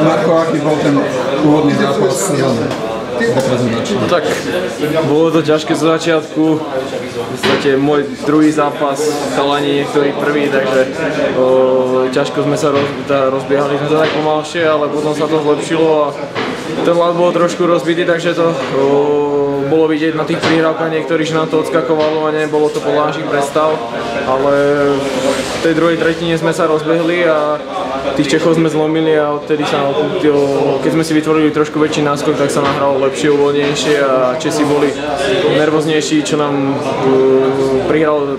Marko, aký bol ten úvodný zápas sezóny reprezentačný? No tak, bolo to ťažké z začiatku. V podstate môj druhý zápas, chalani niektorí prvý, takže ťažko sme sa rozbiehali sme to tak pomalšie, ale potom sa to zlepšilo a ten ľad bol trošku rozbitý, takže to bolo vidieť na tých prihrávkach niektorých, že nám to odskakovalo a nebolo to podľa našich predstav, ale v tej druhej tretine sme sa rozbehli a tých Čechov sme zlomili a odtedy sa, keď sme si vytvorili trošku väčší náskok, tak sa nahralo lepšie, uvoľnejšie a Česi boli nervóznejší, čo nám prihralo,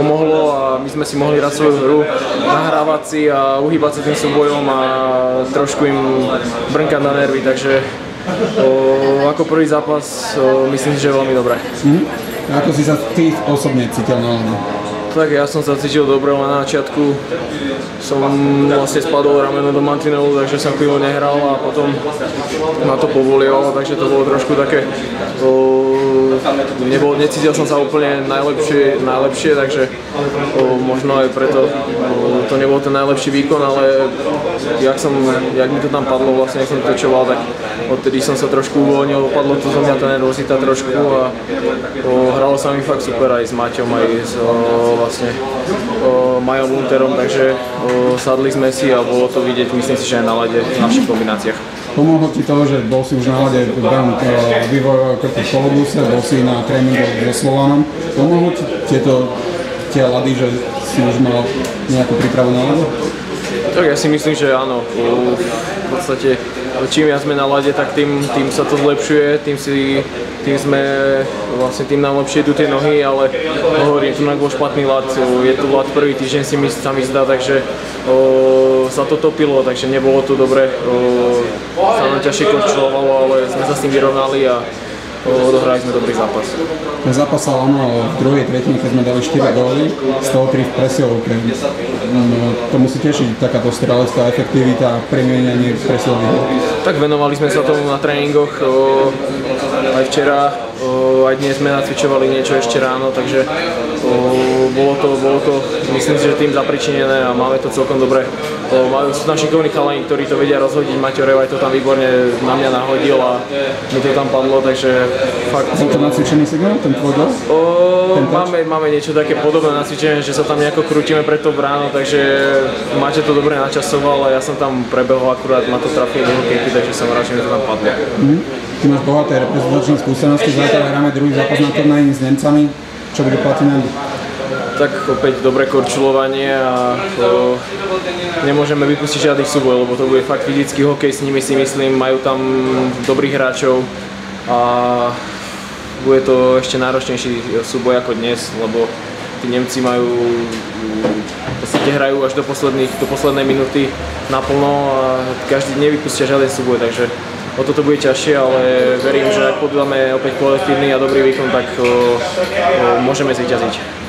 pomohlo a my sme si mohli hrať svoju hru, nahrávať si a uhýbať sa tým súbojom a trošku im brnkať na nervy, takže ako prvý zápas myslím si, že je veľmi dobré. Ako si sa ty osobne cítil na ľade? Tak ja som sa cítil dobre, len na začiatku som vlastne spadol rameno do mantinelu, takže som chvíľu nehral a potom ma to povolievalo, takže to bolo trošku také, necítil som sa úplne najlepšie, takže možno aj preto to nebol ten najlepší výkon, ale jak mi to tam padlo, vlastne jak som točoval, tak odtedy som sa trošku uvoľnil, padlo to zo mňa tá nervozita trošku a hralo sa mi fakt super aj s Maťom, aj s vlastne Majom Lunterom, takže sadli sme si a bolo to vidieť, myslím si, že aj na ľade v našich kombináciách. Pomohlo ti to, že bol si už na ľade vývoj krku v Kolobuse, bol si na tréningoch so Slovanom. Pomohlo ti tie ľady, že si už mal nejakú prípravu na ľade? Tak ja si myslím, že áno. V podstate čím viac sme na ľade, tak tým sa to zlepšuje, tým nám lepšie idú tie nohy, ale hovorím, tu bol špatný ľad, je tu ľad prvý týždeň sa mi zdá, takže sa to topilo, takže nebolo to dobre, sa nám ťažšie korčilovalo, ale sme sa s tým vyrovnali a odohrali sme dobrý zápas. Ten zápas sa lámal v druhej tretine, keď sme dali 4 góly, z toho 3 v presilovke. To musí tešiť takáto strelecká efektivita a premieňanie presilových gólov. Tak venovali sme sa tomu na tréningoch, aj včera, aj dnes sme nacvičovali niečo ešte ráno, takže bolo to myslím si, že tým zapričinené a máme to celkom dobre. Sú tam šikovní chalani, ktorí to vedia rozhodiť, Maťo Revaj to tam výborne na mňa nahodil a mi to tam padlo, takže fakt... Je to nacvičený signál, ten tvoj gól? Máme niečo také podobné nacvičené, že sa tam nejako krútime pred to bránou, takže Maťo to dobre načasoval a ja som tam prebehol, akurát ma to trafilo do hokejky, takže som rád, že mi to tam padlo. Ty máš bohaté reprezentačné skúsenosti, zatiaľ hráme druhý zápas na turnaji s Nemcami, čo bude platiť na nich? Tak opäť dobré korčulovanie a nemôžeme vypustiť žiadnych súboj, lebo to bude fakt fyzický hokej s nimi, si myslím, majú tam dobrých hráčov a bude to ešte náročnejší súboj ako dnes, lebo tí Nemci v podstate hrajú až do poslednej minúty naplno a každý nevypustia žiaden súboj, takže o toto bude ťažšie, ale verím, že ak podáme opäť kolektívny a dobrý výkon, tak môžeme zvíťaziť.